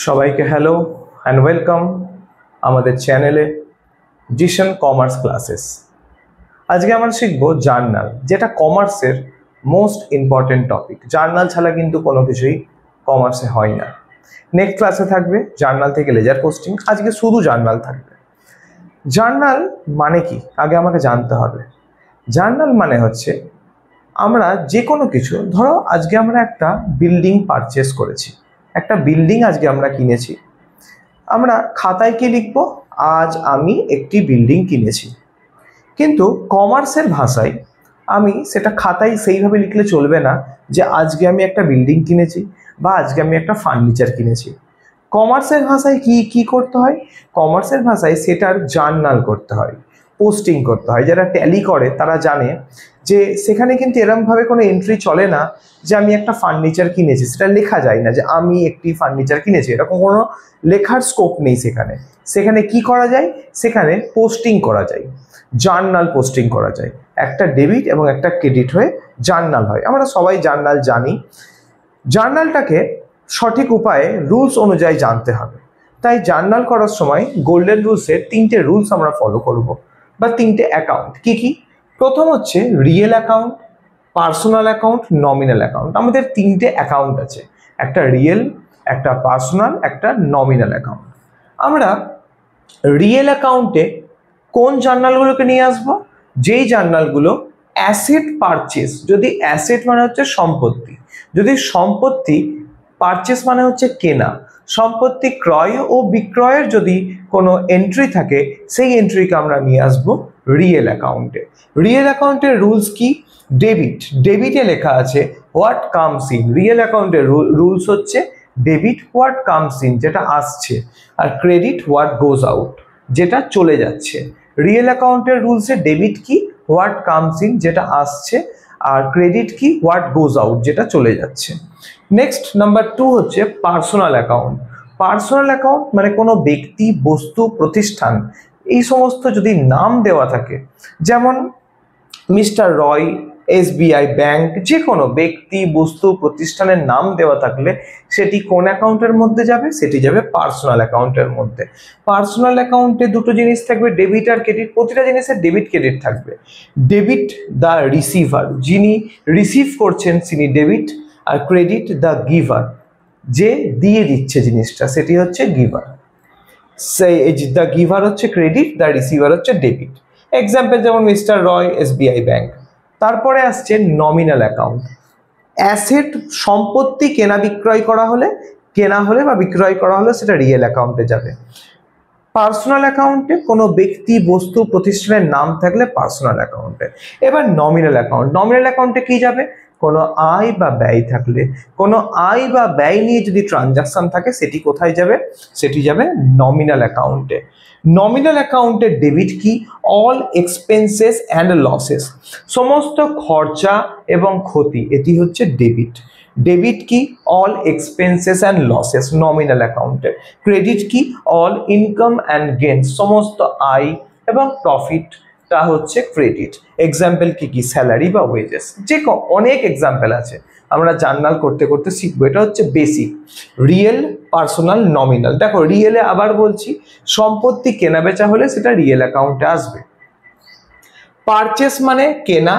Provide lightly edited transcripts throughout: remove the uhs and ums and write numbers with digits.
সবাইকে hello and welcome আমাদের চ্যানেলে জিশন কমার্স ক্লাসেস। আজকে আমরা শিখব জার্নাল, যেটা কমার্সের মোস্ট ইম্পর্টেন্ট টপিক। জার্নাল ছাড়া কিন্তু কোনো কিছুই কমার্সে হয় না। নেক্সট ক্লাসে থাকবে জার্নাল থেকে লেজার পোস্টিং, আজকে শুধু জার্নাল থাকবে। জার্নাল মানে কি আগে আমাকে জানতে হবে। জার্নাল মানে হচ্ছে আমরা যে কোনো কিছু, ধরো আজকে আমরা একটা বিল্ডিং পারচেস করেছি, একটা বিল্ডিং আজকে আমরা কিনেছি। আমরা খাতায় কি লিখবো? আজ আমি একটি বিল্ডিং কিনেছি। কিন্তু কমার্সের ভাষায় আমি সেটা খাতায় সেইভাবে লিখলে চলবে না যে আজকে আমি একটা বিল্ডিং কিনেছি বা আজকে আমি একটা ফার্নিচার কিনেছি। কমার্সের ভাষায় কি করতে হয়? কমার্সের ভাষায় সেটার জার্নাল করতে হয়, পোস্টিং করতে হয়। যারা ট্যালি করে তারা জানে যে সেখানে কিন্তু এরকমভাবে কোনো এন্ট্রি চলে না যে আমি একটা ফার্নিচার কিনেছি, সেটা লেখা যায় না যে আমি একটি ফার্নিচার কিনেছি, এরকম কোনো লেখার স্কোপ নেই সেখানে। সেখানে কি করা যায়? সেখানে পোস্টিং করা যায়, জার্নাল পোস্টিং করা যায়। একটা ডেবিট এবং একটা ক্রেডিট হয়ে জার্নাল হয়। আমরা সবাই জার্নাল জানি। জার্নালটাকে সঠিক উপায়ে রুলস অনুযায়ী জানতে হবে। তাই জার্নাল করার সময় গোল্ডেন রুলসের 3টে রুলস আমরা ফলো করব, বা 3টে অ্যাকাউন্ট। কি? প্রথম হচ্ছে real account, personal account, nominal account. আমাদের 3টে অ্যাকাউন্ট আছে, একটা রিয়েল, একটা পার্সোনাল, একটা নমিনাল অ্যাকাউন্ট। আমরা রিয়েল অ্যাকাউন্টে কোন জার্নালগুলোকে নিয়ে আসবো? যেই জার্নালগুলো অ্যাসেট পারচেস, যদি অ্যাসেট মানে হচ্ছে সম্পত্তি, যদি সম্পত্তি, পারচেস মানে হচ্ছে কেনা, সম্পত্তি ক্রয় ও বিক্রয়ের যদি কোনো এন্ট্রি থাকে, সেই এন্ট্রিকে আমরা নিয়ে আসবো রিয়েল অ্যাকাউন্টে। রিয়েল অ্যাকাউন্টের রুলস কি? ডেবিটে লেখা আছে হোয়াট কামস ইন। রিয়েল অ্যাকাউন্টের রুলস হচ্ছে ডেবিট হোয়াট কামস ইন, যেটা আসছে, আর ক্রেডিট হোয়াট গোজ আউট, যেটা চলে যাচ্ছে। রিয়েল অ্যাকাউন্টের রুলসে ডেবিট কি? হোয়াট কামস ইন, যেটা আসছে, আর ক্রেডিট কি? হোয়াট গোজ আউট, যেটা চলে যাচ্ছে। নেক্সট নাম্বার 2 হচ্ছে পার্সোনাল অ্যাকাউন্ট। পার্সোনাল অ্যাকাউন্ট মানে কোনো ব্যক্তি, বস্তু, প্রতিষ্ঠান, এই সমস্ত যদি নাম দেওয়া থাকে, যেমন মিস্টার রয়, SBI ব্যাংক, যে কোনো ব্যক্তি, বস্তু, প্রতিষ্ঠানের নাম দেওয়া থাকলে সেটি কোন অ্যাকাউন্টের মধ্যে যাবে? সেটি যাবে পার্সোনাল অ্যাকাউন্টের মধ্যে। পার্সোনাল অ্যাকাউন্টে দুটো জিনিস থাকবে, ডেবিট আর ক্রেডিট। প্রতিটা জিনিসের ডেবিট ক্রেডিট থাকবে। ডেবিট দ্য রিসিভার, যিনি রিসিভ করছেন তিনি ডেবিট, আর ক্রেডিট দ্য গিভার, যে দিয়ে দিচ্ছে জিনিসটা, সেটি হচ্ছে গিভার। সেই দ্য গিভার হচ্ছে ক্রেডিট, দ্য রিসিভার হচ্ছে ডেবিট। এক্সাম্পল যেমন মিস্টার রয়, SBI ব্যাংক। তারপরে আসছে নমিনাল অ্যাকাউন্ট। অ্যাসেট, সম্পত্তি কেনা হলে বা বিক্রয় করা হলে সেটা রিয়েল অ্যাকাউন্টে যাবে। পার্সোনাল অ্যাকাউন্টে কোনো ব্যক্তি, বস্তু, প্রতিষ্ঠানের নাম থাকলে পার্সোনাল অ্যাকাউন্টে। এবার নমিনাল অ্যাকাউন্ট। নমিনাল অ্যাকাউন্টে কি যাবে? কোনো আয় বা ব্যয় থাকলে, কোনো আয় বা ব্যয় নিয়ে যদি ট্রানজাকশন থাকে, সেটি কোথায় যাবে? সেটি যাবে নমিনাল অ্যাকাউন্টে। নমিনাল অ্যাকাউন্টের ডেবিট কি? অল এক্সপেন্সেস অ্যান্ড লসেস, সমস্ত খরচা এবং ক্ষতি, এটি হচ্ছে ডেবিট। ডেবিট কি? All expenses and losses, nominal অ্যাকাউন্টে। ক্রেডিট কি? অল ইনকাম অ্যান্ড গেইন, সমস্ত আয় এবং প্রফিটটা হচ্ছে ক্রেডিট। এক্সাম্পল কি? স্যালারি বা ওয়েজেস। যে অনেক এক্সাম্পল আছে, আমরা জার্নাল করতে করতে শিখবো। এটা হচ্ছে বেসিক। Real, personal, nominal. দেখো, রিয়েলে আবার বলছি, সম্পত্তি কেনা বেচা হলে সেটা রিয়েল অ্যাকাউন্টে আসবে। পারচেস মানে কেনা,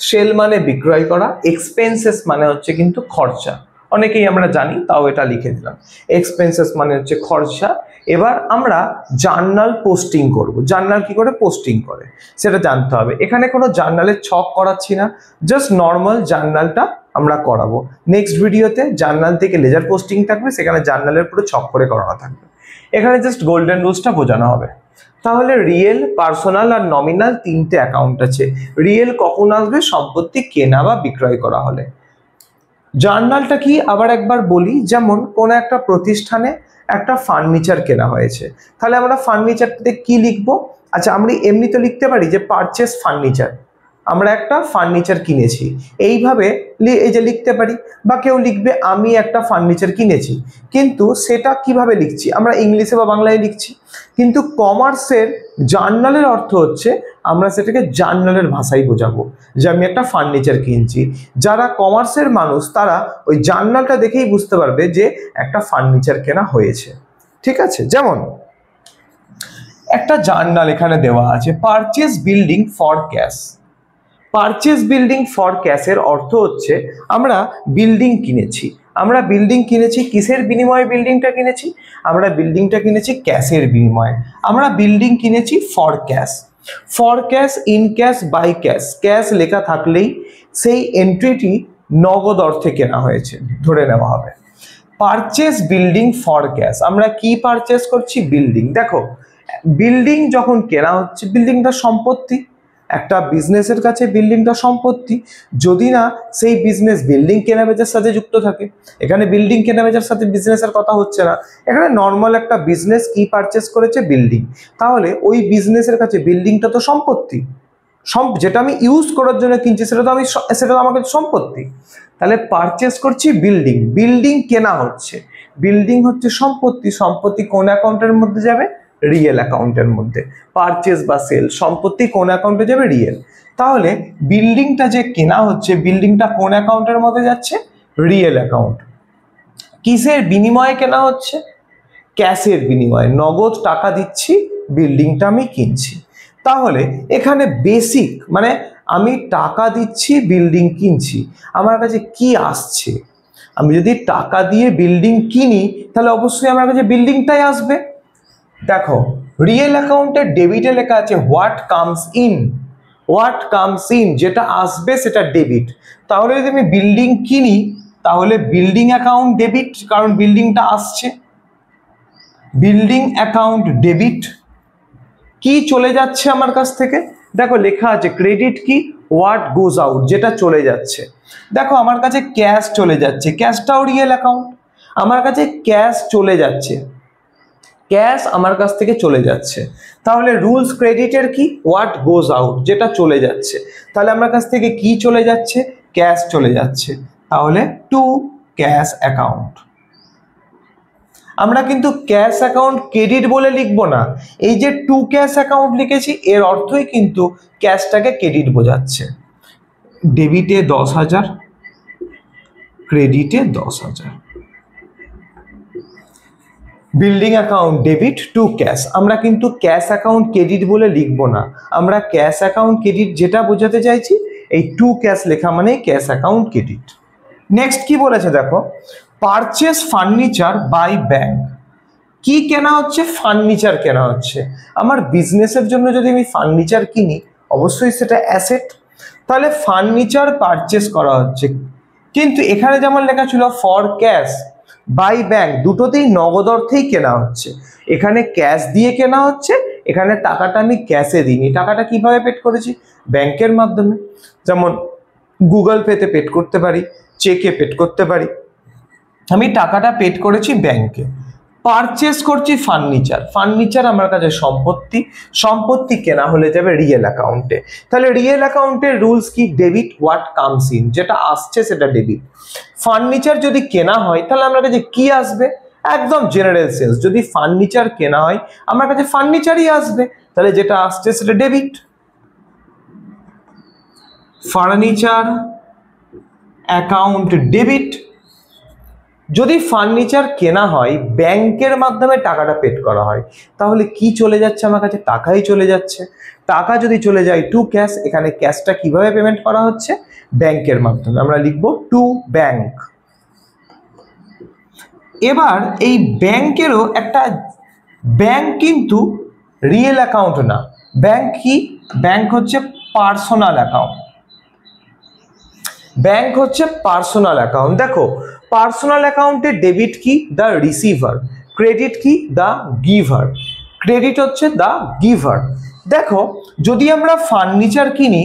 সেল মানে বিক্রয় করা, এক্সপেন্সেস মানে হচ্ছে কিন্তু খরচা। অনেকেই আমরা জানি, তাও এটা লিখে দিলাম। এক্সপেন্সেস মানে হচ্ছে খরচা। এবার আমরা জার্নাল পোস্টিং করব। জার্নাল কি করে পোস্টিং করে সেটা জানতে হবে। এখানে কোনো জার্নালের ছক করাচ্ছি না, জাস্ট নর্মাল জার্নালটা আমরা করাবো। নেক্সট ভিডিওতে জার্নাল থেকে লেজার পোস্টিং থাকবে, সেখানে জার্নালের পুরো ছক করে করানো থাকবে। এখানে জাস্ট গোল্ডেন রুলসটা বোঝানো হবে। তাহলে রিয়েল, পার্সোনাল আর নমিনাল 3টে অ্যাকাউন্ট আছে। রিয়েল কখন আসবে? সম্পত্তি কেনা বা বিক্রয় করা হলে। জার্নালটা কি আবার একবার বলি, যেমন কোন একটা প্রতিষ্ঠানে একটা ফার্নিচার কেনা হয়েছে, তাহলে আমরা ফার্নিচারটাতে কি লিখবো? আচ্ছা, আমরা এমনি তো লিখতে পারি যে পারচেস ফার্নিচার, আমরা একটা ফার্নিচার কিনেছি, এইভাবে এই যে লিখতে পারি। বা কেউ লিখবে আমি একটা ফার্নিচার কিনেছি, কিন্তু সেটা কিভাবে লিখছি? আমরা ইংলিশে বা বাংলায় লিখছি। কিন্তু কমার্সের জার্নালের অর্থ হচ্ছে আমরা সেটাকে জার্নালের ভাষায় বোঝাবো যে আমি একটা ফার্নিচার কিনছি। যারা কমার্সের মানুষ তারা ওই জার্নালটা দেখেই বুঝতে পারবে যে একটা ফার্নিচার কেনা হয়েছে। ঠিক আছে, যেমন একটা জার্নাল এখানে দেওয়া আছে, purchase building for cash. Purchase building for ক্যাশের অর্থ হচ্ছে আমরা বিল্ডিং কিনেছি। আমরা বিল্ডিং কিনেছি কিসের বিনিময়ে বিল্ডিংটা কিনেছি? আমরা বিল্ডিংটা কিনেছি ক্যাশের বিনিময়ে। আমরা বিল্ডিং কিনেছি for cash. For cash, in cash, by cash. Cash লেখা থাকলেই সেই এন্ট্রিটি নগদ অর্থে কেনা হয়েছে ধরে নেওয়া হবে। পারচেজ বিল্ডিং ফর ক্যাশ, আমরা কি পারচেজ করছি? বিল্ডিং। দেখো, বিল্ডিং যখন কেনা হচ্ছে, বিল্ডিংটা সম্পত্তি। একটা বিজনেসের কাছে বিল্ডিংটা সম্পত্তি, যদি না সেই বিজনেস বিল্ডিং কেনাবেচার সাথে যুক্ত থাকে। এখানে বিল্ডিং কেনাবেচার সাথে বিজনেসের কথা হচ্ছে না, এখানে নর্মাল একটা বিজনেস কি পারচেজ করেছে? বিল্ডিং। তাহলে ওই বিজনেসের কাছে বিল্ডিংটা তো সম্পত্তি, যেটা আমি ইউজ করার জন্য কিনছি সেটা তো আমার কাছে সম্পত্তি। তাহলে পারচেজ করছি বিল্ডিং, বিল্ডিং কেনা হচ্ছে। বিল্ডিং হচ্ছে সম্পত্তি, সম্পত্তি কোন অ্যাকাউন্টের মধ্যে যাবে? রিয়েল অ্যাকাউন্টের মধ্যে। পারচেজ বা সেল, সম্পত্তি কোন অ্যাকাউন্টে যাবে? রিয়েল। তাহলে বিল্ডিংটা যে কেনা হচ্ছে, বিল্ডিংটা কোন অ্যাকাউন্টের মধ্যে যাচ্ছে? Real account. কিসের বিনিময়ে কেনা হচ্ছে? ক্যাশের বিনিময়ে। নগদ টাকা দিচ্ছি, বিল্ডিংটা আমি কিনছি। তাহলে এখানে বেসিক মানে আমি টাকা দিচ্ছি, বিল্ডিং কিনছি, আমার কাছে কি আসছে? আমি যদি টাকা দিয়ে বিল্ডিং কিনি তাহলে অবশ্যই আমার কাছে বিল্ডিংটাই আসবে। দেখো, রিয়েল অ্যাকাউন্টের ডেবিটে লেখা আছে what comes in. What comes in, যেটা আসবে সেটা ডেবিট। তাহলে যদি আমি বিল্ডিং কিনি তাহলে বিল্ডিং অ্যাকাউন্ট ডেবিট, কারণ বিল্ডিংটা আসছে। Building account debit. কি চলে যাচ্ছে আমার কাছ থেকে? দেখো লেখা আছে ক্রেডিট কি? হোয়াট গোজ আউট, যেটা চলে যাচ্ছে। দেখো আমার কাছে ক্যাশ চলে যাচ্ছে, ক্যাশটাও রিয়েল অ্যাকাউন্ট। আমার কাছে ক্যাশ চলে যাচ্ছে, ক্যাশ আমার কাছ থেকে চলে যাচ্ছে। তাহলে রুলস ক্রেডিটের কি? হোয়াট গোজ আউট, যেটা চলে যাচ্ছে। তাহলে আমার কাছ থেকে কি চলে যাচ্ছে? ক্যাশ চলে যাচ্ছে। তাহলে টু ক্যাশ অ্যাকাউন্ট। আমরা কিন্তু ক্যাশ অ্যাকাউন্ট ক্রেডিট বলে লিখবো না, এই যে টু ক্যাশ অ্যাকাউন্ট লিখেছি এর অর্থই কিন্তু ক্যাশটাকে ক্রেডিট বোঝাচ্ছে। ডেবিটে 10,000, ক্রেডিটে 10,000। Building account debit to cash. আমরা কিন্তু ক্যাশ অ্যাকাউন্ট ক্রেডিট বলে লিখবো না, আমরা ক্যাশ অ্যাকাউন্ট ক্রেডিট যেটা বোঝাতে চাইছি এই টু ক্যাশ লেখা মানে ক্যাশ অ্যাকাউন্ট ক্রেডিট। নেক্সট কি বলেছে দেখো, পারচেজ ফার্নিচার বাই ব্যাংক। কি কেনা হচ্ছে? ফার্নিচার কেনা হচ্ছে। আমার বিজনেসের জন্য যদি আমি ফার্নিচার কিনি অবশ্যই সেটা অ্যাসেট। তাহলে ফার্নিচার পারচেজ করা হচ্ছে, কিন্তু এখানে যেমন লেখা ছিল ফর ক্যাশ বাই ব্যাংক, দুটোতেই নগদ অর্থেই কেনা হচ্ছে। এখানে ক্যাশ দিয়ে কেনা হচ্ছে, এখানে টাকাটা আমি ক্যাশে দিইনি। টাকাটা কিভাবে পেড করেছি? ব্যাংকের মাধ্যমে। যেমন গুগল পেতে পেড করতে পারি, চেকে পেড করতে পারি। আমি টাকাটা পেড করেছি ব্যাংকে। পারচেজ করছি ফার্নিচার, ফার্নিচার আমার কাছে সম্পত্তি, সম্পত্তি কেনা হলে যাবে রিয়েল অ্যাকাউন্টে। তাহলে রিয়েল অ্যাকাউন্টের রুলস কি? ডেবিট হোয়াট কামস ইন, যেটা আসছে সেটা ডেবিট। ফার্নিচার যদি কেনা হয় তাহলে আমার কাছে কি আসবে? একদম জেনারেল সেন্স, যদি ফার্নিচার কেনা হয় আমার কাছে ফার্নিচারই আসবে, তাহলে যেটা আসছে সেটা ডেবিট। Furniture account debit. যদি ফার্নিচার কেনা হয় ব্যাংকের মাধ্যমে টাকাটা পেড করা হয় তাহলে কি চলে যাচ্ছে আমার কাছে? টাকাই চলে যাচ্ছে। টাকা যদি চলে যায় টু ক্যাশ, এখানে ক্যাশটা কিভাবে পেমেন্ট করা হচ্ছে? ব্যাংকের মাধ্যমে। আমরা লিখব টু ব্যাংক। এবার এই ব্যাংকেরও একটা, ব্যাংক কিন্তু রিয়েল অ্যাকাউন্ট না। ব্যাংক কি? ব্যাংক হচ্ছে পার্সোনাল অ্যাকাউন্ট। ব্যাংক হচ্ছে পার্সোনাল অ্যাকাউন্ট। দেখো পার্সোনাল অ্যাকাউন্টে ডেবিট কি? The receiver. ক্রেডিট কি? The giver. ক্রেডিট হচ্ছে দ্য গিভার। দেখো যদি আমরা ফার্নিচার কিনি,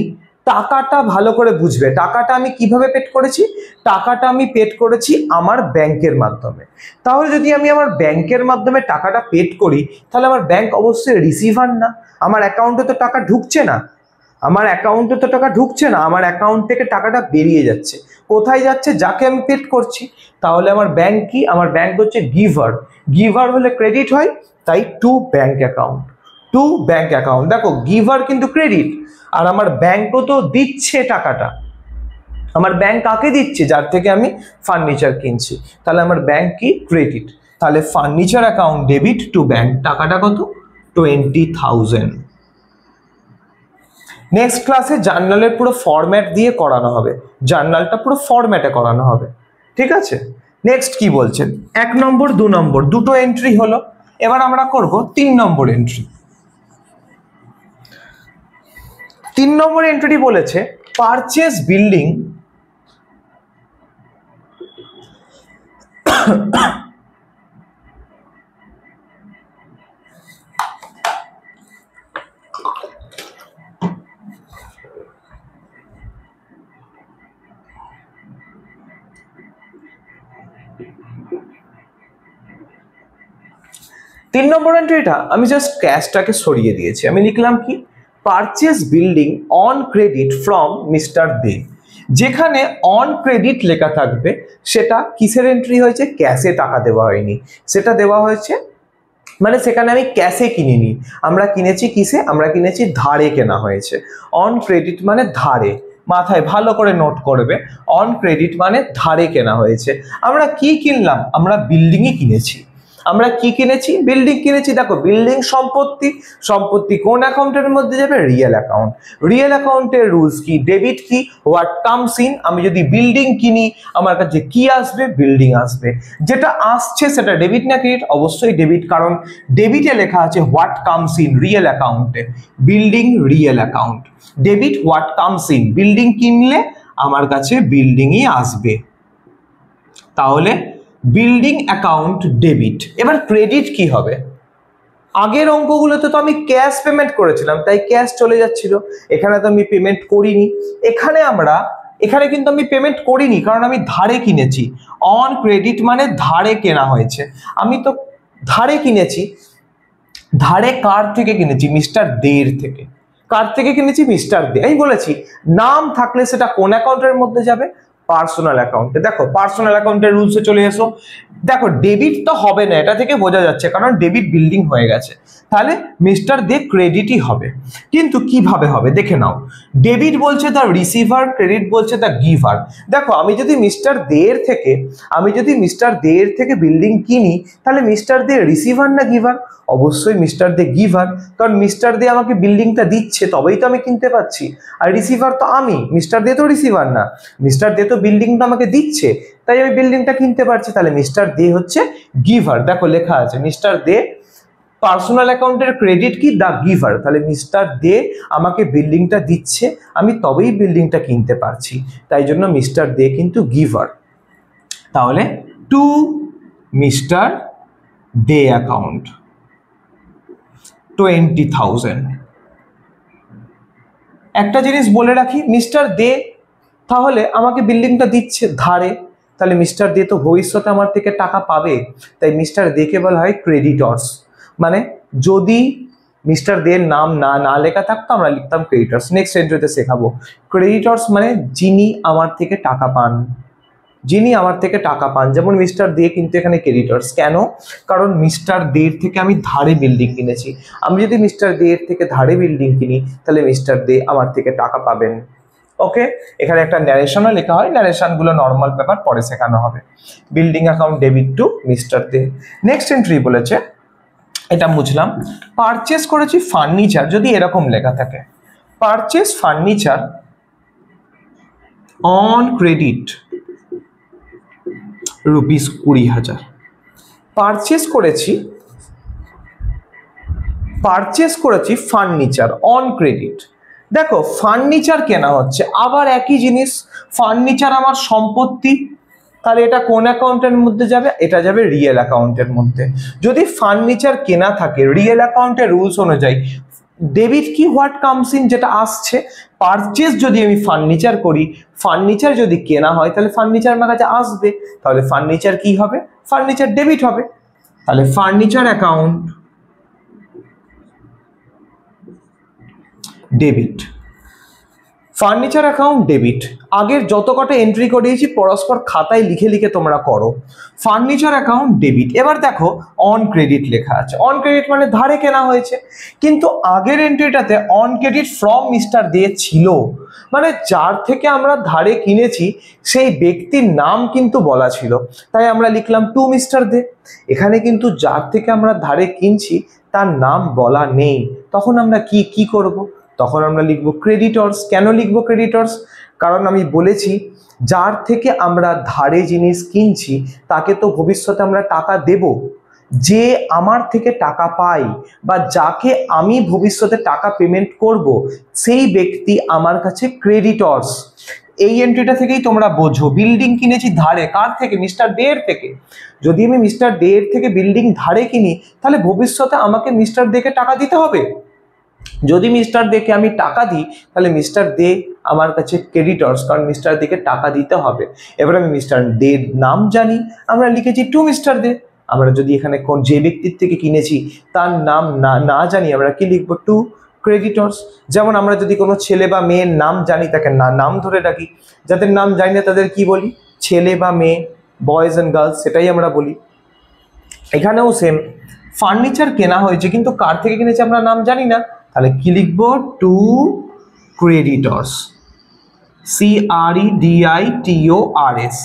টাকাটা ভালো করে বুঝবে, টাকাটা আমি কিভাবে পেড করেছি? টাকাটা আমি পেড করেছি আমার ব্যাংকের মাধ্যমে। তাহলে যদি আমি আমার ব্যাংকের মাধ্যমে টাকাটা পেড করি তাহলে আমার ব্যাংক অবশ্যই রিসিভার না, আমার অ্যাকাউন্টে তো টাকা ঢুকছে না। আমার অ্যাকাউন্টে তো টাকা ঢুকছে না, আমার অ্যাকাউন্ট থেকে টাকাটা বেরিয়ে যাচ্ছে। কোথায় যাচ্ছে? যাকে আমি পেড করছি। তাহলে আমার ব্যাংক কি? আমার ব্যাংক হচ্ছে গিভার। গিভার হলে ক্রেডিট হয়, তাই two bank account. Two bank account. দেখো গিভার কিন্তু ক্রেডিট, আর আমার ব্যাংকও তো দিচ্ছে টাকাটা। আমার ব্যাংক কাকে দিচ্ছে? যার থেকে আমি ফার্নিচার কিনছি। তাহলে আমার ব্যাংক কি? ক্রেডিট। তাহলে furniture account debit to bank, টাকাটা কত? 20,000। নেক্সট ক্লাসে জার্নালের পুরো ফরম্যাট দিয়ে করানো হবে, জার্নালটা পুরো ফরম্যাটে করানো হবে, ঠিক আছে? নেক্সট কি বলছেন? 1 নম্বর 2 নম্বর দুটো এন্ট্রি হলো, এবার আমরা করব 3 নম্বর এন্ট্রি। 3 নম্বর এন্ট্রি বলেছে পারচেজ বিল্ডিং তিন নম্বর এন্ট্রিটা আমি জাস্ট ক্যাশটাকে সরিয়ে দিয়েছি, আমি লিখলাম কি? Purchase building on credit from mister Dey. যেখানে অন ক্রেডিট লেখা থাকবে সেটা কিসের এন্ট্রি হয়েছে? ক্যাশে টাকা দেওয়া হয়নি, সেটা দেওয়া হয়েছে, মানে সেখানে আমি ক্যাশে কিনিনি, আমরা কিনেছি কিসে? আমরা কিনেছি ধারে কেনা হয়েছে। অন ক্রেডিট মানে ধারে, মাথায় ভালো করে নোট করবে, অন ক্রেডিট মানে ধারে কেনা হয়েছে। আমরা কি কিনলাম? আমরা বিল্ডিংই কিনেছি। আমরা কি কিনেছি? বিল্ডিং কিনেছি। দেখো বিল্ডিং সম্পত্তি, সম্পত্তি কোন অ্যাকাউন্টের মধ্যে যাবে? Real account. রিয়েল অ্যাকাউন্টের রুলস কি? ডেবিট কি? What comes in. আমি যদি বিল্ডিং কিনি আমার কাছে কি আসবে? বিল্ডিং আসবে। যেটা আসছে সেটা ডেবিট না ক্রেডিট? অবশ্যই ডেবিট, কারণ ডেবিটে লেখা আছে হোয়াট কামস ইন রিয়েল অ্যাকাউন্টে, building real account. Debit what comes in, building কিনলে আমার কাছে বিল্ডিংই আসবে, তাহলে বিল্ডিং অ্যাকাউন্ট ডেবিট। এবার ক্রেডিট কি হবে? আগের অঙ্কগুলোতে তো আমি ক্যাশ পেমেন্ট করেছিলাম, তাই ক্যাশ চলে যাচ্ছিল, এখানে তো আমি পেমেন্ট করিনি। এখানে কিন্তু আমি পেমেন্ট করিনি, কারণ আমি ধারে কিনেছি। অন ক্রেডিট মানে ধারে কেনা হয়েছে, আমি তো ধারে কিনেছি। ধারে কার থেকে কিনেছি? মিস্টার দের থেকে। কার থেকে কিনেছি? মিস্টার দে। আমি বলেছি নাম থাকলে সেটা কোন অ্যাকাউন্টের মধ্যে যাবে? পার্সোনাল অ্যাকাউন্টে। দেখো পার্সোনাল অ্যাকাউন্টের রুলসে চলে এসো। দেখো ডেবিট তো হবে না, এটা থেকে বোঝা যাচ্ছে, কারণ ডেবিট বিল্ডিং হয়ে গেছে, তাহলে মিস্টার দে ক্রেডিটই হবে। কিন্তু কিভাবে হবে দেখে নাও। ডেবিট বলছে দ্য রিসিভার, ক্রেডিট বলছে দ্য গিভার। দেখো আমি যদি মিস্টার দের থেকে বিল্ডিং কিনি, তাহলে মিস্টার দে রিসিভার না গিভার? অবশ্যই মিস্টার দে গিভার, কারণ মিস্টার দে আমাকে বিল্ডিংটা দিচ্ছে তবেই তো আমি কিনতে পাচ্ছি। আর রিসিভার তো আমি, মিস্টার দে তো রিসিভার না, মিস্টার দে তো বিল্ডিংটা আমাকে দিচ্ছে, তাই আমি বিল্ডিংটা কিনতে পারছি, তাহলে মিস্টার দে হচ্ছে গিভার। দেখো লেখা আছে মিস্টার দে পার্সোনাল অ্যাকাউন্টের ক্রেডিট কি? দা গিভার। তাহলে মিস্টার দে আমাকে বিল্ডিংটা দিচ্ছে, আমি তবেই বিল্ডিংটা কিনতে পারছি, তাই জন্য মিস্টার দে কিন্তু গিভার। তাহলে টু মিস্টার দে অ্যাকাউন্ট 20,000। একটা জিনিস বলে রাখি, মিস্টার দে তাহলে আমাকে বিল্ডিংটা দিচ্ছে ধারে, তাহলে মিস্টার দে তো ভবিষ্যতে আমার থেকে টাকা পাবে, তাই মিস্টার দে কে বলা হয় ক্রেডিটর্স। মানে যদি মিস্টার দে নাম না লেখা থাকতো আমরা লিখতাম ক্রেডিটর্স। নেক্সট এন্ট্রিতে শেখাবো ক্রেডিটর্স মানে যিনি আমার থেকে টাকা পান, যিনি আমার থেকে টাকা পান। যেমন মিস্টার দে কিন্তু এখানে ক্রেডিটর্স, কেন? কারণ মিস্টার দের থেকে আমি ধারে বিল্ডিং কিনেছি। আমি যদি মিস্টার দের থেকে ধারে বিল্ডিং কিনি তাহলে মিস্টার দে আমার থেকে টাকা পাবেন। ওকে, এখানে একটা ন্যারেশনও লেখা হয়, ন্যারেশনগুলো নর্মাল ব্যাপার, পরে শেখানো হবে। Building account debit to mister Dey. Next entry বলেছে, এটা বুঝলাম, পারচেস করেছি ফার্নিচার, যদি এরকম লেখা থাকে purchase furniture on credit rupees 20,000। Purchase করেছি ফার্নিচার অন ক্রেডিট। দেখো ফার্নিচার কেনা হচ্ছে, আবার একই জিনিস, ফার্নিচার আমার সম্পত্তি, তাহলে এটা কোন অ্যাকাউন্টের মধ্যে যাবে? এটা যাবে রিয়েল অ্যাকাউন্টের মধ্যে। যদি ফার্নিচার কেনা থাকে রিয়েল অ্যাকাউন্টের রুলস অনুযায়ী ডেবিট কি? হোয়াট কামস ইন, যেটা আসছে। পারচেস যদি আমি ফার্নিচার করি, ফার্নিচার যদি কেনা হয় তাহলে ফার্নিচার আমার কাছে আসবে, তাহলে ফার্নিচার কি হবে? ফার্নিচার ডেবিট হবে। তাহলে furniture account debit. Furniture account debit, আগের যত কটা এন্ট্রি করিয়েছি পরস্পর খাতায় লিখে লিখে তোমরা করো। Furniture account debit. এবার দেখো অন ক্রেডিট লেখা আছে, অন ক্রেডিট মানে ধারে কেনা হয়েছে, কিন্তু আগের এন্ট্রিটাতে অন ক্রেডিট ফ্রম মিস্টার দে ছিল, মানে যার থেকে আমরা ধারে কিনেছি সেই ব্যক্তির নাম কিন্তু বলা ছিল, তাই আমরা লিখলাম টু মিস্টার দে। এখানে কিন্তু যার থেকে আমরা ধারে কিনছি তার নাম বলা নেই, তখন আমরা কি করব? তখন আমরা লিখব ক্রেডিটর্স। কেন লিখব ক্রেডিটর্স? কারণ আমি বলেছি যার থেকে আমরা ধারে জিনিস কিনছি তাকে তো ভবিষ্যতে আমরা টাকা দেব, যে আমার থেকে টাকা পাই বা যাকে আমি ভবিষ্যতে টাকা পেমেন্ট করব সেই ব্যক্তি আমার কাছে ক্রেডিটর্স। এই এন্ট্রিটা থেকেই তোমরা বোঝো বিল্ডিং কিনেছি ধারে, কার থেকে? মিস্টার দে এর থেকে। যদি আমি মিস্টার দে এর থেকে বিল্ডিং ধারে কিনি তাহলে ভবিষ্যতে আমাকে মিস্টার দে কে টাকা দিতে হবে। যদি মিস্টার দে কে আমি টাকা দিই তাহলে মিস্টার দে আমার কাছে ক্রেডিটর্স, কারণ মিস্টার দে কে টাকা দিতে হবে। এবার আমি মিস্টার দে এর নাম জানি, আমরা লিখেছি টু মিস্টার দে। আমরা যদি এখানে কোন যে ব্যক্তির থেকে কিনেছি তার নাম না জানি, আমরা কি লিখবো? To creditors. যেমন আমরা যদি কোনো ছেলে বা মেয়ের নাম জানি তাকে নাম ধরে ডাকি, যাদের নাম জানি না তাদের কি বলি? ছেলে বা মেয়ে, বয়েজ অ্যান্ড গার্লস, সেটাই আমরা বলি। এখানেও সেম, ফার্নিচার কেনা হয়েছে কিন্তু কার থেকে কিনেছে আমরা নাম জানি না, তাহলে কি লিখবো? To creditors, CREDITORS,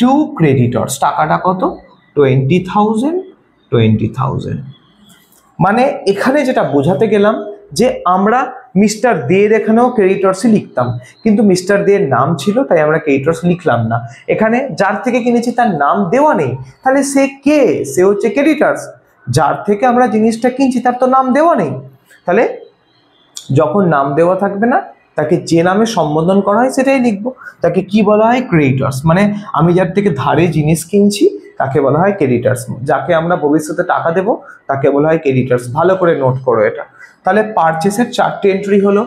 to creditors. টাকাটা কত? 20,000। মানে এখানে যেটা বোঝাতে গেলাম যে আমরা মিস্টার দে এর এখানেও ক্রেডিটর্সই লিখতাম, কিন্তু মিস্টার দে এর নাম ছিল তাই আমরা ক্রেডিটর্স লিখলাম না। এখানে যার থেকে কিনেছি তার নাম দেওয়া নেই, তাহলে সে কে? সে হচ্ছে ক্রেডিটর্স। যার থেকে আমরা জিনিসটা কিনছি তার তো নাম দেওয়া নেই, তাহলে যখন নাম দেওয়া থাকবে না তাকে যে নামে সম্বোধন করা হয় সেটাই লিখবো। তাকে কি বলা হয়? ক্রেডিটর্স। মানে আমি যার থেকে ধারে জিনিস কিনছি তাকে বলা হয় ক্রেডিটর্স, যাকে আমরা ভবিষ্যতে টাকা দেব তাকে বলা হয় ক্রেডিটর্স। ভালো করে নোট করো এটা। তাহলে পারচেসের 4টে এন্ট্রি হলো,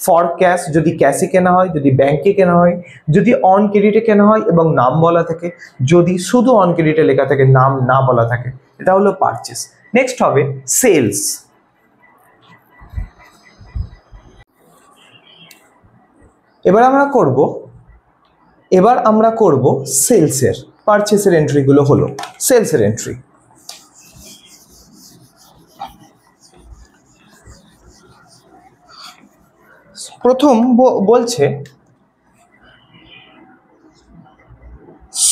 ফর ক্যাশ যদি ক্যাশে কেনা হয়, যদি ব্যাংকে কেনা হয়, যদি অন ক্রেডিটে কেনা হয় এবং নাম বলা থাকে, যদি শুধু অন ক্রেডিটে লেখা থাকে নাম না বলা থাকে, এটা হলো পারচেস। নেক্সট হবে সেলস। এবার আমরা করব সেলসের। পারচেসের এন্ট্রিগুলো হলো সেলসের এন্ট্রি। প্রথম বলছে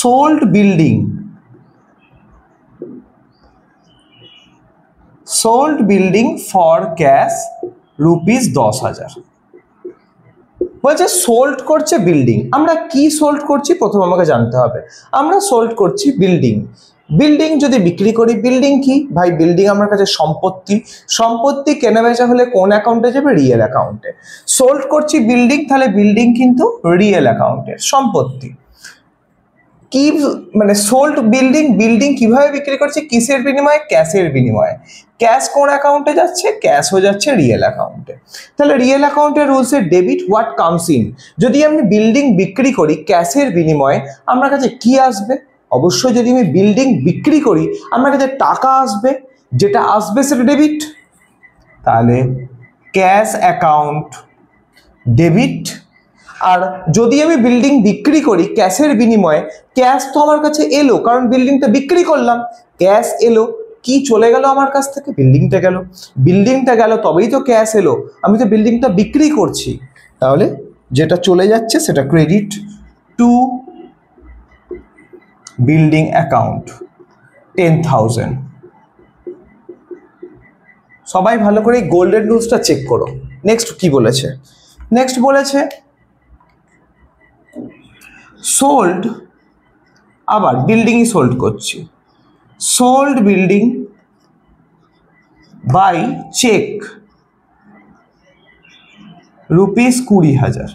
সোল্ড বিল্ডিং ফর ক্যাশ ₹10,000। বলছে সোল্ড করছে বিল্ডিং। আমরা কি সোল্ড করছি প্রথম আমাকে জানতে হবে। আমরা সোল্ড করছি বিল্ডিং। বিল্ডিং যদি বিক্রি করি, বিল্ডিং কি ভাই? বিল্ডিং আমার কাছে সম্পত্তি। সম্পত্তি কেনা বেচা হলে কোন অ্যাকাউন্টে যাবে? রিয়েল অ্যাকাউন্টে। সোল্ড করছি বিল্ডিং, তাহলে বিল্ডিং কিন্তু রিয়েল অ্যাকাউন্টের সম্পত্তি। কি মানে সোল্ড বিল্ডিং কিভাবে বিক্রি করছে? কিসের বিনিময়ে? ক্যাশের বিনিময়ে। ক্যাশ কোন অ্যাকাউন্টে যাচ্ছে? ক্যাশ হয়ে যাচ্ছে রিয়েল অ্যাকাউন্টে। তাহলে রিয়েল অ্যাকাউন্টের রুলসে ডেবিট হোয়াট কামস ইন। যদি আমি বিল্ডিং বিক্রি করি ক্যাশের বিনিময়ে, আমার কাছে কি আসবে? অবশ্যই যদি আমি বিল্ডিং বিক্রি করি আমার কাছে টাকা আসবে, যেটা আসবে সেটা ডেবিট। তাহলে ক্যাশ অ্যাকাউন্ট ডেবিট। আর যদি আমি বিল্ডিং বিক্রি করি ক্যাশের বিনিময়ে, ক্যাশ তো আমার কাছে এলো কারণ বিল্ডিংটা বিক্রি করলাম, ক্যাশ এলো। কি চলে গেল আমার কাছ থেকে? বিল্ডিংটা গেল তবেই তো ক্যাশ এলো, আমি তো বিল্ডিংটা বিক্রি করছি। তাহলে যেটা চলে যাচ্ছে সেটা ক্রেডিট টু বিল্ডিং অ্যাকাউন্ট 10,000। সবাই ভালো করে গোল্ডেন রুলসটা চেক করো। নেক্সট কি বলেছে? নেক্সট বলেছে সোল্ড, আবার বিল্ডিংই সোল্ড করছি, sold building by cheque ₹20,000।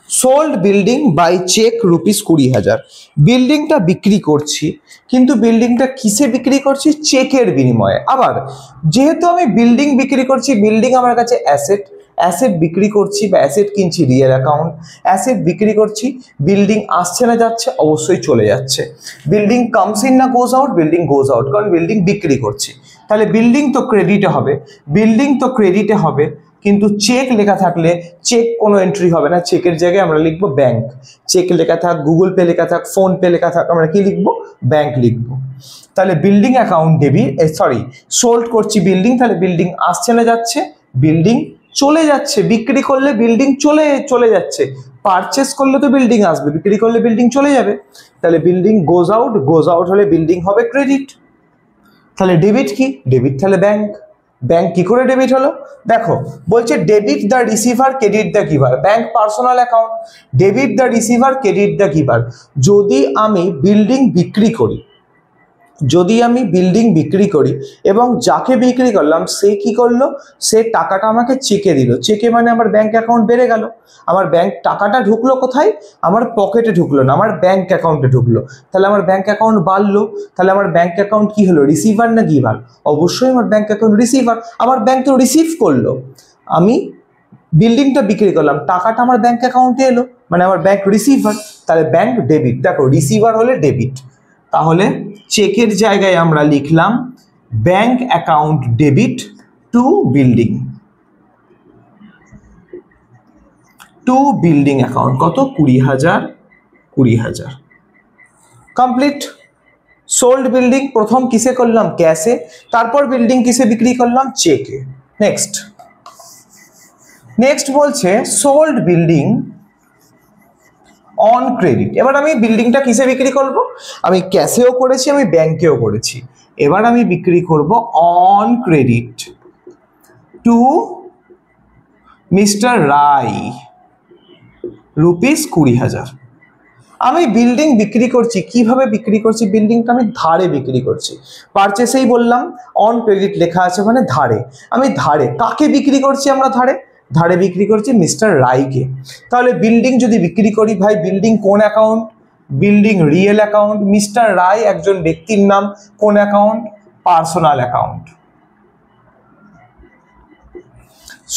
Sold building by cheque ₹20,000। বিল্ডিংটা বিক্রি করছি, কিন্তু বিল্ডিংটা কিসে বিক্রি করছি? চেকের বিনিময়ে। আবার যেহেতু আমি বিল্ডিং বিক্রি করছি, বিল্ডিং আমার কাছে অ্যাসেট, অ্যাসেট বিক্রি করছি বা অ্যাসেট কিনছি রিয়েল অ্যাকাউন্ট, অ্যাসেট বিক্রি করছি, বিল্ডিং আসছে না যাচ্ছে? অবশ্যই চলে যাচ্ছে। বিল্ডিং কামস ইন না গোজ আউট? বিল্ডিং গোজ আউট, কারণ বিল্ডিং বিক্রি করছি। তাহলে বিল্ডিং তো ক্রেডিটে হবে, কিন্তু চেক লেখা থাকলে চেক কোনো এন্ট্রি হবে না, চেকের জায়গায় আমরা লিখবো ব্যাংক। চেক লেখা থাক, গুগল পে লেখা থাক, ফোন পে লেখা থাক, আমরা কি লিখবো? ব্যাংক লিখবো। তাহলে বিল্ডিং অ্যাকাউন্ট ডেবিট, সোল্ড করছি বিল্ডিং, তাহলে বিল্ডিং আসছে না যাচ্ছে? বিল্ডিং চলে যাচ্ছে। বিক্রি করলে বিল্ডিং চলে যাচ্ছে, পারচেস করলে তো বিল্ডিং আসবে, বিক্রি করলে বিল্ডিং চলে যাবে। তাহলে বিল্ডিং গোজ আউট হলে বিল্ডিং হবে ক্রেডিট। তাহলে ডেবিট কি? ডেবিট তাহলে ব্যাংক। ব্যাংক কি করে ডেবিট হলো? দেখো বলছে debit the receiver credit the giver. Bank personal account, debit the receiver credit the giver. যদি আমি বিল্ডিং বিক্রি করি, এবং যাকে বিক্রি করলাম সে কি করলো? সে টাকাটা আমাকে চেকে দিল। চেকে মানে আমার ব্যাংক অ্যাকাউন্ট বেড়ে গেল। আমার ব্যাংক টাকাটা ঢুকলো কোথায়? আমার পকেটে ঢুকলো না, আমার ব্যাংক অ্যাকাউন্টে ঢুকলো। তাহলে আমার ব্যাংক অ্যাকাউন্ট বাড়লো। তাহলে আমার ব্যাংক অ্যাকাউন্ট কি হলো? রিসিভার না গিভার? অবশ্যই আমার ব্যাংক অ্যাকাউন্ট রিসিভার। আমার ব্যাংক তো রিসিভ করলো। আমি বিল্ডিংটা বিক্রি করলাম, টাকাটা আমার ব্যাংক অ্যাকাউন্টে এলো, মানে আমার ব্যাংক রিসিভার। তাহলে ব্যাংক ডেবিট। দেখো রিসিভার হলে ডেবিট। তাহলে চেকের জায়গায় আমরা লিখলাম bank account debit to building. Account কত? 20,000 কমপ্লিট। সোল্ড বিল্ডিং প্রথম কিসে করলাম? ক্যাশে। তারপর বিল্ডিং কিসে বিক্রি করলাম? চেকে। নেক্সট বলছে সোল্ড বিল্ডিং অন ক্রেডিট। এবার আমি বিল্ডিংটা কিসে বিক্রি করব? আমি ক্যাশেও করেছি, আমি ব্যাংকেও করেছি। এবার আমি বিক্রি করব অন ক্রেডিট টু মিস্টার রায়, ₹20,000। আমি বিল্ডিং বিক্রি করছি, কিভাবে বিক্রি করছি? বিল্ডিংটা আমি ধারে বিক্রি করছি। পারচেসেই বললাম অন ক্রেডিট লেখা আছে মানে ধারে। আমি ধারে কাকে বিক্রি করছি? আমরা ধারে বিক্রি করছি মিস্টার রায়কে। তাহলে বিল্ডিং যদি বিক্রি করি, ভাই বিল্ডিং কোন account? Building real account. Mister Roy একজন ব্যক্তির নাম। কোন অ্যাকাউন্ট? Personal account.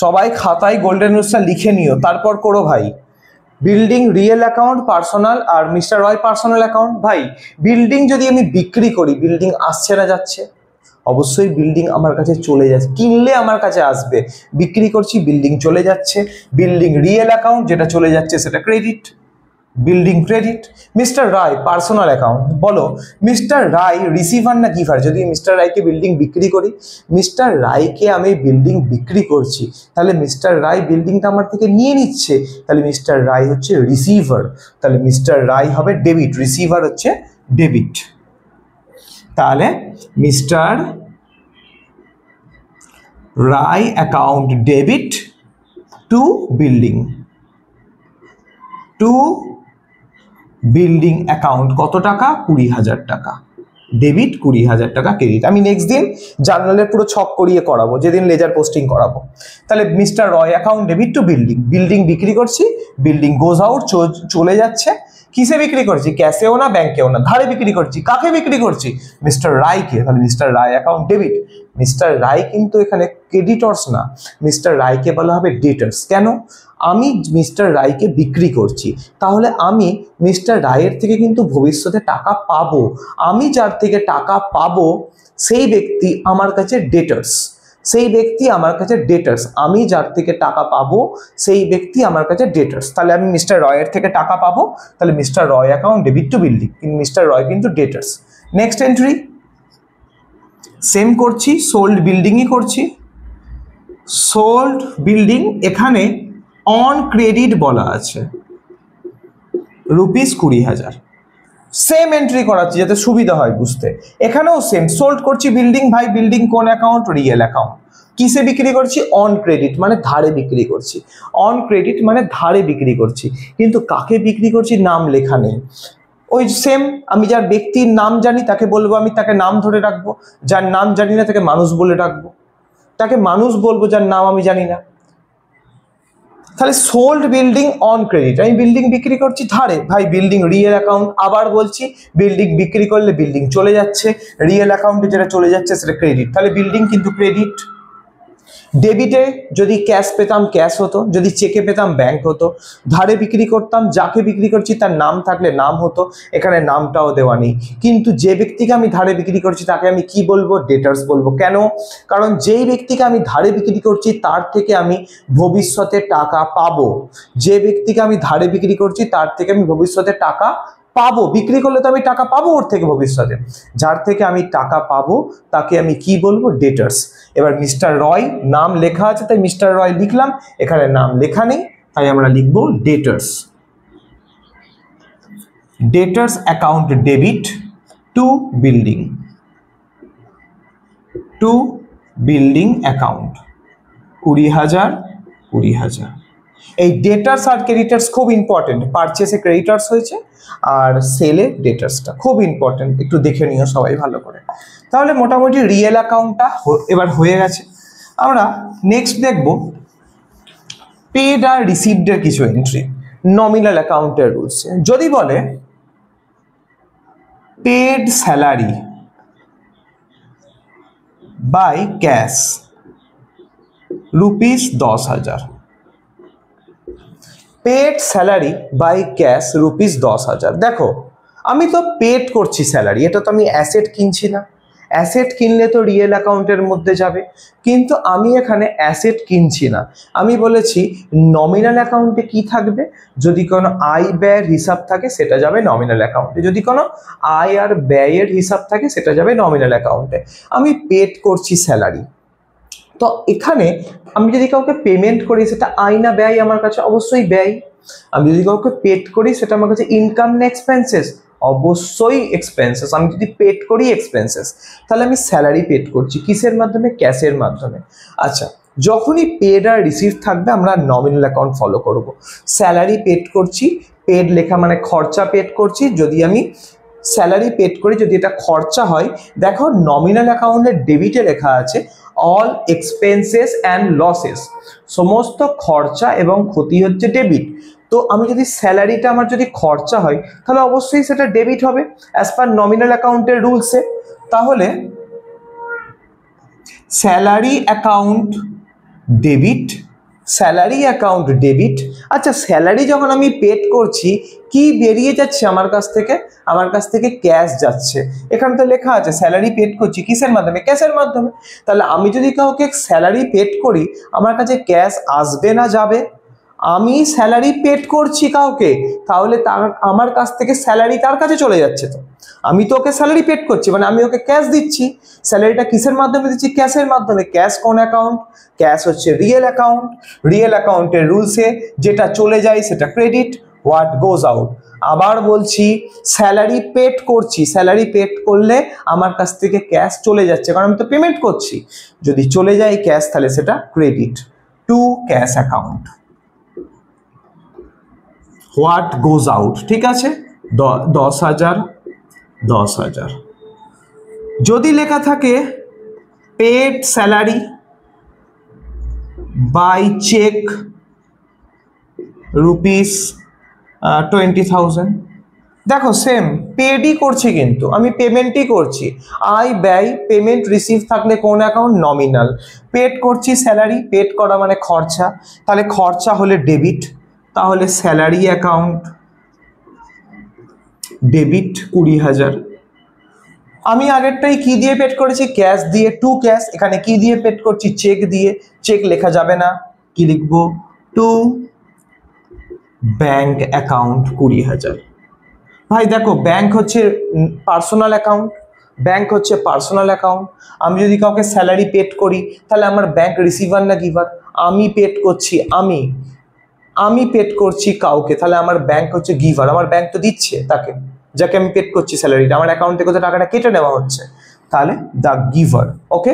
সবাই খাতায় গোল্ডেন রুলসটা লিখে নিও, তারপর করো ভাই। বিল্ডিং রিয়েল অ্যাকাউন্ট পার্সোনাল, আর মিস্টার রয় পার্সোনাল অ্যাকাউন্ট। ভাই বিল্ডিং যদি আমি বিক্রি করি, বিল্ডিং আসছে না যাচ্ছে? অবশ্যই বিল্ডিং আমার কাছে চলে যাচ্ছে, কিনলে আমার কাছে আসবে। বিক্রি করছি, বিল্ডিং চলে যাচ্ছে। বিল্ডিং রিয়েল অ্যাকাউন্ট, যেটা চলে যাচ্ছে সেটা ক্রেডিট, বিল্ডিং ক্রেডিট। মিস্টার রায় পার্সোনাল অ্যাকাউন্ট। বলো মিস্টার রায় রিসিভার না গিভার? যদি মিস্টার রায়কে বিল্ডিং বিক্রি করি, মিস্টার রায়কে আমি বিল্ডিং বিক্রি করছি, তাহলে মিস্টার রায় বিল্ডিংটা আমার থেকে নিয়ে নিচ্ছে, তাহলে মিস্টার রায় হচ্ছে রিসিভার। তাহলে মিস্টার রায় হবে ডেবিট, রিসিভার হচ্ছে ডেবিট। তাহলে mister Roy account debit to building, building account কত টাকা? 20,000 টাকা ডেবিট, 20,000 টাকা ক্রেডিট। আমি নেক্সট দিন জার্নালের পুরো ছক করিয়ে করাবো, যেদিন লেজার পোস্টিং করাবো। তাহলে mister Roy account debit to building বিক্রি করছি, বিল্ডিং গোজ আউট, চলে যাচ্ছে। কিসে বিক্রি করছি? ক্যাশেও না, ব্যাংকেও না, ধারে বিক্রি করছি। কাকে বিক্রি করছি? মিস্টার রায়কে। তাহলে mister Roy account debit. Mister রায় কিন্তু এখানে ক্রেডিটর্স না, মিস্টার রায়কে বলা হবে ডেটার্স। কেন? আমি মিস্টার রায়কে বিক্রি করছি, তাহলে আমি মিস্টার রায়ের থেকে কিন্তু ভবিষ্যতে টাকা পাবো। আমি যার থেকে টাকা পাবো সেই ব্যক্তি আমার কাছে ডেটার্স, আমি যার থেকে টাকা পাবো সেই ব্যক্তি আমার কাছে ডেটার্স। তাহলে আমি মিস্টার রয়ের থেকে টাকা পাবো, তাহলে mister Roy account debit to building, কিন্তু মিস্টার রয় কিন্তু ডেটার্স। নেক্সট এন্ট্রি সেম করছি, সোল্ড বিল্ডিংই করছি। সোল্ড বিল্ডিং এখানে অন ক্রেডিট বলা আছে, ₹20,000। সেম এন্ট্রি করাচ্ছি যাতে সুবিধা হয় বুঝতে। এখানেও সেম, সোল্ড করছি বিল্ডিং। ভাই বিল্ডিং কোন অ্যাকাউন্ট? Real account. কিসে বিক্রি করছি? অন ক্রেডিট মানে ধারে বিক্রি করছি, অন ক্রেডিট মানে ধারে বিক্রি করছি। কিন্তু কাকে বিক্রি করছি? নাম লেখা নেই। ওই সেম, আমি যার ব্যক্তির নাম জানি তাকে বলবো, আমি তাকে নাম ধরে রাখবো। যার নাম জানি না তাকে মানুষ বলে রাখবো, তাকে মানুষ বলবো যার নাম আমি জানি না। তাহলে সোল্ড বিল্ডিং অন ক্রেডিট, আমি বিল্ডিং বিক্রি করছি ধারে। ভাই বিল্ডিং রিয়েল অ্যাকাউন্ট, আবার বলছি বিল্ডিং বিক্রি করলে বিল্ডিং চলে যাচ্ছে, রিয়েল অ্যাকাউন্টে যেটা চলে যাচ্ছে সেটা ক্রেডিট, তাহলে বিল্ডিং কিন্তু ক্রেডিট। ডেবিটে যদি ক্যাশ পেতাম ক্যাশ হতো, যদি চেকে পেতাম ব্যাংক হতো, ধারে বিক্রি করতাম যাকে বিক্রি করছি তার নাম থাকলে নাম হতো, এখানে নামটাও দেওয়া নেই। কিন্তু যে ব্যক্তিকে আমি ধারে বিক্রি করছি তাকে আমি কি বলবো? ডেটার্স বলবো। কেন? কারণ যেই ব্যক্তিকে আমি ধারে বিক্রি করছি তার থেকে আমি ভবিষ্যতে টাকা পাবো। যে ব্যক্তিকে আমি ধারে বিক্রি করছি তার থেকে আমি ভবিষ্যতে টাকা পাবো, বিক্রি করলে তো আমি টাকা পাবো ওর থেকে ভবিষ্যতে। যার থেকে আমি টাকা পাবো তাকে আমি কি বলবো? ডেটার্স। এবার মিস্টার রয় নাম লেখা আছে তাই মিস্টার রয় লিখলাম, এখানে নাম লেখা নেই তাই আমরা লিখবো debtors. Debtors account debit to building, to building account 20,000 20,000। এই ডেটার্স আর ক্রেডিটার্স খুব ইম্পর্টেন্ট। পারচেসে ক্রেডিটার্স হয়েছে আর সেলে ডেটার্সটা খুব ইম্পর্টেন্ট, একটু দেখে নিও সবাই ভালো করে। তাহলে মোটামুটি রিয়েল অ্যাকাউন্টটা এবার হয়ে গেছে। আমরা নেক্সট দেখব পেড আর রিসিভডের কিছু এন্ট্রি নমিনাল অ্যাকাউন্টের রুলসে। যদি বলে paid salary by cash ₹10,000, paid salary by cash ₹10,000। দেখো আমি তো পেড করছি স্যালারি, এটা তো আমি অ্যাসেট কিনছি না। অ্যাসেট কিনলে তো রিয়েল অ্যাকাউন্টের মধ্যে যাবে, কিন্তু আমি এখানে অ্যাসেট কিনছি না। আমি বলেছি নমিনাল অ্যাকাউন্টে কি থাকবে? যদি কোনো আয় ব্যয়ের হিসাব থাকে সেটা যাবে নমিনাল অ্যাকাউন্টে, যদি কোনো আয় আর ব্যয়ের হিসাব থাকে সেটা যাবে নমিনাল অ্যাকাউন্টে। আমি পেড করছি স্যালারি, তো এখানে আমি যদি কাউকে পেমেন্ট করি সেটা আয় না ব্যয়? আমার কাছে অবশ্যই ব্যয়। আমি যদি কাউকে পেড করি সেটা আমার কাছে ইনকাম না এক্সপেন্সেস? অবশ্যই এক্সপেন্সেস। আমি যদি পেড করি এক্সপেন্সেস, তাহলে আমি স্যালারি পেড করছি কিসের মাধ্যমে? ক্যাশের মাধ্যমে। আচ্ছা, যখনই পেড আর রিসিভ থাকবে আমরা নমিনাল অ্যাকাউন্ট ফলো করব। স্যালারি পেড করছি, পেড লেখা মানে খরচা পেড করছি। যদি আমি স্যালারি পেড করি, যদি এটা খরচা হয়, দেখো নমিনাল অ্যাকাউন্টের ডেবিটে লেখা আছে অল এক্সপেন্সেস অ্যান্ড লসেস, সমস্ত খরচা এবং ক্ষতি হচ্ছে ডেবিট। তো আমি যদি স্যালারিটা আমার যদি খরচা হয় তাহলে অবশ্যই সেটা ডেবিট হবে অ্যাজ পার নমিনাল অ্যাকাউন্টের রুলসে। তাহলে salary account debit, salary account debit. আচ্ছা, স্যালারি যখন আমি পেড করছি কি বেরিয়ে যাচ্ছে আমার কাছ থেকে? আমার কাছ থেকে ক্যাশ যাচ্ছে। এখানে তো লেখা আছে স্যালারি পেড করছি কিসের মাধ্যমে? ক্যাশের মাধ্যমে। তাহলে আমি যদি কাউকে স্যালারি পেড করি আমার কাছে ক্যাশ আসবে না যাবে? আমি স্যালারি পেড করছি কাউকে, তাহলে তার আমার কাছ থেকে স্যালারি তার কাছে চলে যাচ্ছে। তো আমি তো ওকে স্যালারি পেড করছি মানে আমি ওকে ক্যাশ দিচ্ছি। স্যালারিটা কিসের মাধ্যমে দিচ্ছি? ক্যাশের মাধ্যমে। ক্যাশ কোন অ্যাকাউন্ট? ক্যাশ হচ্ছে রিয়েল অ্যাকাউন্ট। রিয়েল অ্যাকাউন্টের রুলসে যেটা চলে যায় সেটা ক্রেডিট, হোয়াট গোজ আউট। আবার বলছি স্যালারি পেড করছি, স্যালারি পেড করলে আমার কাছ থেকে ক্যাশ চলে যাচ্ছে কারণ আমি তো পেমেন্ট করছি। যদি চলে যায় ক্যাশ তাহলে সেটা credit to cash account. What goes out, ঠিক আছে? 10,000 10,000। যদি লেখা থাকে পেড স্যালারি বাই চেক ₹20,000, দেখো সেম পেডই করছি কিন্তু আমি পেমেন্টই করছি। আয় ব্যয় পেমেন্ট রিসিভ থাকলে কোন অ্যাকাউন্ট? নমিনাল। পেড করছি স্যালারি, পেড করা মানে খরচা, তাহলে খরচা হলে ডেবিট। তাহলে স্যালারি অ্যাকাউন্ট ডেবিট 20,000। আমি আগেরটাই কি দিয়ে পেড করেছি? ক্যাশ দিয়ে, টু ক্যাশ। এখানে কি দিয়ে পেড করছি? চেক দিয়ে। চেক লেখা যাবে না, কি লিখবো? Two bank account 20,000। ভাই দেখো ব্যাংক হচ্ছে পার্সোনাল অ্যাকাউন্ট, ব্যাংক হচ্ছে পার্সোনাল অ্যাকাউন্ট। আমি যদি কাউকে স্যালারি পেড করি তাহলে আমার ব্যাংক রিসিভার না গিভার? আমি পেড করছি, আমি পেড করছি কাউকে, তাহলে আমার ব্যাংক হচ্ছে গিভার। আমার ব্যাংক তো দিচ্ছে তাকে যাকে আমি পেড করছি স্যালারিটা, আমার অ্যাকাউন্ট থেকে তো টাকাটা কেটে নেওয়া হচ্ছে, তাহলে দ্য গিভার। ওকে,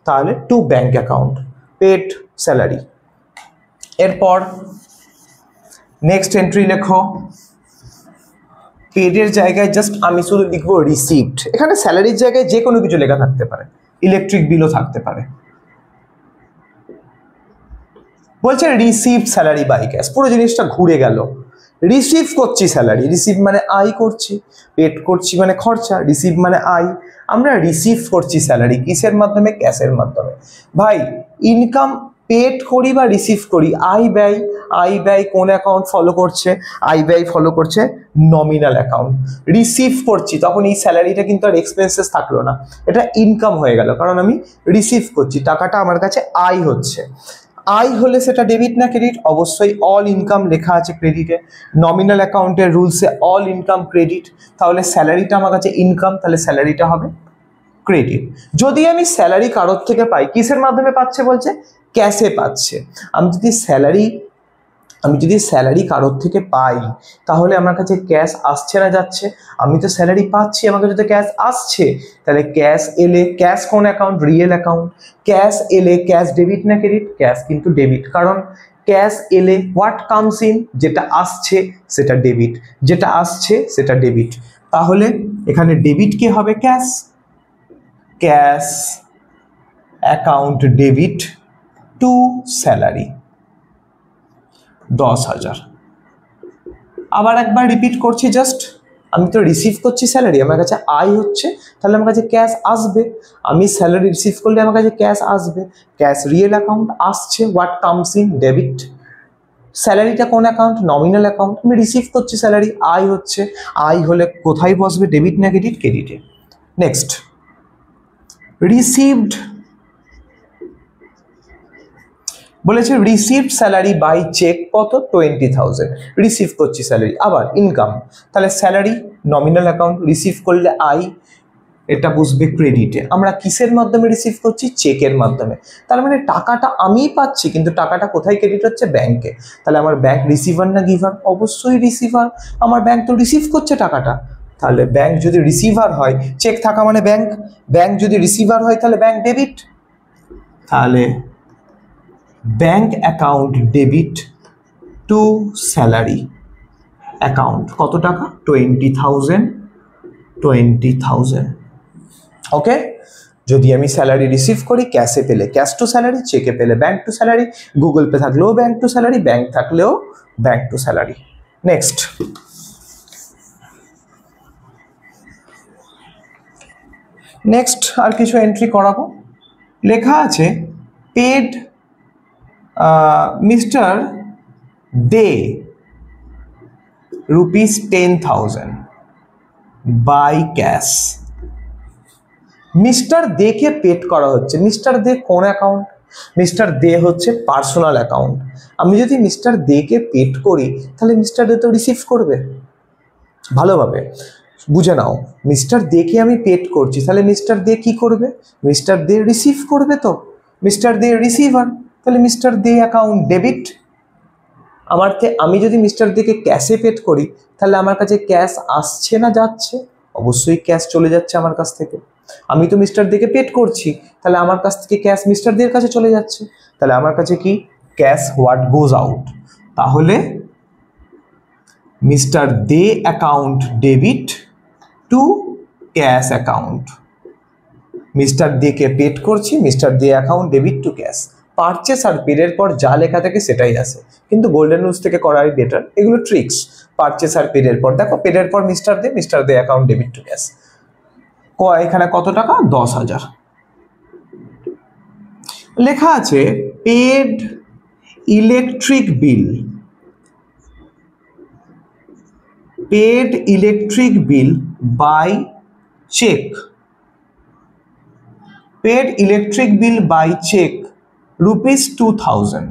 তাহলে to bank account paid salary. এরপর নেক্সট এন্ট্রি লেখো পেডের জায়গায় জাস্ট আমি শুধু লিখবো রিসিভড। এখানে স্যালারির জায়গায় যে কোনো কিছু লেখা থাকতে পারে, ইলেকট্রিক বিলও থাকতে পারে। বলছে রিসিভ স্যালারি বাই ক্যাশ, পুরো জিনিসটা ঘুরে গেল। রিসিভ করছি স্যালারি, রিসিভ মানে আয় করছি, পেড করছি মানে খরচা, রিসিভ মানে আয়। আমরা রিসিভ করছি স্যালারি কিসের মাধ্যমে? ক্যাশের মাধ্যমে। ভাই ইনকাম পেড করি বা রিসিভ করি, আয় ব্যয় কোন অ্যাকাউন্ট ফলো করছে? আয় ব্যয় ফলো করছে নমিনাল অ্যাকাউন্ট। রিসিভ করছি তখন এই স্যালারিটা কিন্তু আর এক্সপেন্সেস থাকলো না, এটা ইনকাম হয়ে গেল, কারণ আমি রিসিভ করছি, টাকাটা আমার কাছে আয় হচ্ছে। আয় হলে সেটা ডেবিট না ক্রেডিট? অবশ্যই অল ইনকাম লেখা আছে ক্রেডিটে, নমিনাল অ্যাকাউন্টের রুলসে অল ইনকাম ক্রেডিট, তাহলে স্যালারিটা আমার কাছে ইনকাম, তাহলে স্যালারিটা হবে ক্রেডিট। যদি আমি স্যালারি কারোর থেকে পাই, কিসের মাধ্যমে পাচ্ছে বলছে? ক্যাশে পাচ্ছে। আমি যদি স্যালারি কারোর থেকে পাই তাহলে আমার কাছে ক্যাশ আসছে না যাচ্ছে? আমি তো স্যালারি পাচ্ছি, আমার কাছে তো ক্যাশ আসছে, তাহলে ক্যাশ এলে, ক্যাশ কোন অ্যাকাউন্ট? Real account. ক্যাশ এলে ক্যাশ ডেবিট না ক্রেডিট? ক্যাশ কিন্তু ডেবিট, কারণ ক্যাশ এলে হোয়াট কামস ইন, যেটা আসছে সেটা ডেবিট, যেটা আসছে সেটা ডেবিট, তাহলে এখানে ডেবিট কে হবে? Cash. Cash account debit two salary 10,000। আবার একবার রিপিট করছি, জাস্ট আমি তো রিসিভ করছি স্যালারি, আমার কাছে আয় হচ্ছে, তাহলে আমার কাছে ক্যাশ আসবে। আমি স্যালারি রিসিভ করলে আমার কাছে ক্যাশ আসবে, ক্যাশ রিয়েল অ্যাকাউন্ট আসছে, হোয়াট কামস ইন ডেবিট। স্যালারিটা কোন অ্যাকাউন্ট? Nominal account. আমি রিসিভ করছি স্যালারি, আয় হচ্ছে, আয় হলে কোথায় বসবে? ডেবিট না ক্রেডিট? ক্রেডিটে। নেক্সট, রিসিভড বলেছে রিসিভড স্যালারি বাই চেক কত? 20,000 রিসিভ করছি স্যালারি। আবার ইনকাম, তাহলে স্যালারি নমিনাল অ্যাকাউন্ট, রিসিভ করলে আয়, এটা বুঝবে ক্রেডিটে। আমরা কিসের মাধ্যমে রিসিভ করছি? চেকের মাধ্যমে। তার মানে টাকাটা আমিই পাচ্ছি, কিন্তু টাকাটা কোথায় ক্রেডিট হচ্ছে? ব্যাংকে। তাহলে আমার ব্যাংক রিসিভার না গিভার? অবশ্যই রিসিভার, আমার ব্যাংক তো রিসিভ করছে টাকাটা। তাহলে ব্যাংক যদি রিসিভার হয়, চেক থাকা মানে ব্যাংক, ব্যাংক যদি রিসিভার হয় তাহলে ব্যাংক ডেবিট, তাহলে bank account debit two salary account কত টাকা? 20,000। ওকে, যদি আমি স্যালারি রিসিভ করি ক্যাশে পেলে ক্যাশ টু স্যালারি, চেকে পেলে bank to salary, Google Pay থাকলেও ব্যাংক টু স্যালারি, ব্যাংক থাকলেও ব্যাংক টু স্যালারি। নেক্সট, আর কিছু এন্ট্রি করাবো। লেখা আছে paid mister Dey ₹10,000 by cash. Mister Dey কে পেড করা হচ্ছে। মিস্টার দে কোন অ্যাকাউন্ট? মিস্টার দে হচ্ছে পার্সোনাল অ্যাকাউন্ট। আমি যদি মিস্টার দে কে পেড করি তাহলে মিস্টার দে তো রিসিভ করবে। ভালোভাবে বুঝে নাও, মিস্টার দে কে আমি পেড করছি, তাহলে মিস্টার দে কি করবে? মিস্টার দে রিসিভ করবে। তো মিস্টার দে রিসিভার, তাহলে মিস্টার দে অ্যাকাউন্ট ডেবিট। আমি যদি মিস্টার দে কে ক্যাশে পেড করি তাহলে আমার কাছে ক্যাশ আসছে না যাচ্ছে? অবশ্যই ক্যাশ চলে যাচ্ছে আমার কাছ থেকে। আমি তো মিস্টার দে কে পেড করছি, তাহলে আমার কাছ থেকে ক্যাশ মিস্টার দের কাছে চলে যাচ্ছে, তাহলে আমার কাছে কি? Cash what goes out. তাহলে mister Dey account debit to cash account. Mister Dey কে পেড করছি, mister Dey account debit to cash. Purchase আর পেডের পর যা লেখা থাকে সেটাই আসে, কিন্তু গোল্ডেন রুলস থেকে করাই বেটার। এগুলো ট্রিক্স। পারচেস আর পেডের পর দেখো, পেডের পর mister Dey account debit to cash. এখানে কত টাকা? 10,000 লেখা আছে। Paid electric bill, paid electric bill by cheque, paid electric bill by cheque ₹2,000।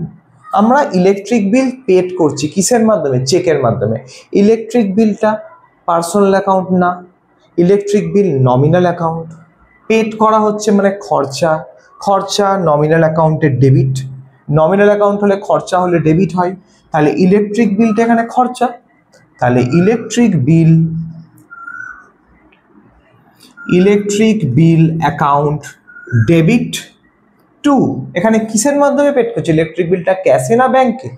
আমরা ইলেকট্রিক বিল পেড করছি কিসের মাধ্যমে? চেকের মাধ্যমে। ইলেকট্রিক বিলটা পার্সোনাল অ্যাকাউন্ট না, electric bill nominal account. Paid করা হচ্ছে মানে খরচা নমিনাল অ্যাকাউন্টের ডেবিট। নমিনাল অ্যাকাউন্ট হলে খরচা হলে ডেবিট হয়, তাহলে ইলেকট্রিক বিলটা এখানে খরচা, তাহলে electric bill account debit two, এখানে কিসের মাধ্যমে পেড করছে? ইলেকট্রিক বিলটা ক্যাশে না ব্যাংকে?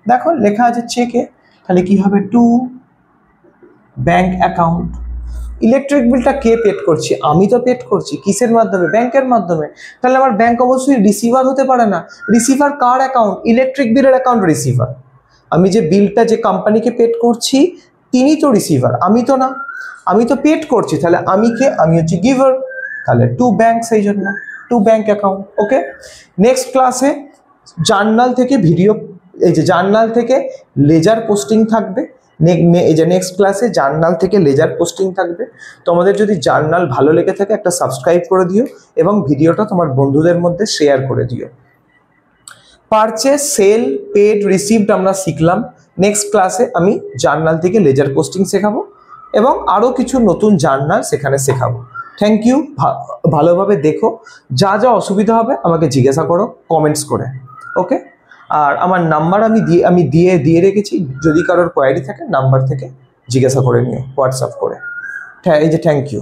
দেখো লেখা আছে চেকে, তাহলে কি হবে? Two bank account. ইলেকট্রিক বিলটা কে পেড করছে? আমি তো পেড করছি। কিসের মাধ্যমে? ব্যাংকের মাধ্যমে। তাহলে আমার ব্যাংক অবশ্যই রিসিভার হতে পারে না। রিসিভার কার অ্যাকাউন্ট? ইলেকট্রিক বিলের অ্যাকাউন্ট রিসিভার। আমি যে বিলটা যে কোম্পানিকে পেড করছি তিনি তো রিসিভার, আমি তো না। আমি তো পেড করছি, তাহলে আমি কে? আমি হচ্ছে গিভার। তাহলে টু ব্যাংক, সেই জন্য টু ব্যাংক অ্যাকাউন্ট। ওকে, নেক্সট ক্লাসে জার্নাল থেকে ভিডিও, এই যে জার্নাল থেকে লেজার পোস্টিং থাকবে। এই যে নেক্সট ক্লাসে জার্নাল থেকে লেজার পোস্টিং থাকবে। তোমাদের যদি জার্নাল ভালো লেগে থাকে একটা সাবস্ক্রাইব করে দিও এবং ভিডিওটা তোমার বন্ধুদের মধ্যে শেয়ার করে দিও। পারচেস, সেল, পেড, রিসিভড আমরা শিখলাম। নেক্সট ক্লাসে আমি জার্নাল থেকে লেজার পোস্টিং শেখাবো এবং আরও কিছু নতুন জার্নাল সেখানে শেখাবো। থ্যাংক ইউ, ভালোভাবে দেখো। যা যা অসুবিধা হবে আমাকে জিজ্ঞাসা করো কমেন্টস করে। ওকে, আর আমার নাম্বার আমি দিয়ে রেখেছি, যদি কারোর কোয়ারি থাকে নাম্বার থেকে জিজ্ঞাসা করে নিও হোয়াটসঅ্যাপ করে। এই যে থ্যাংক ইউ।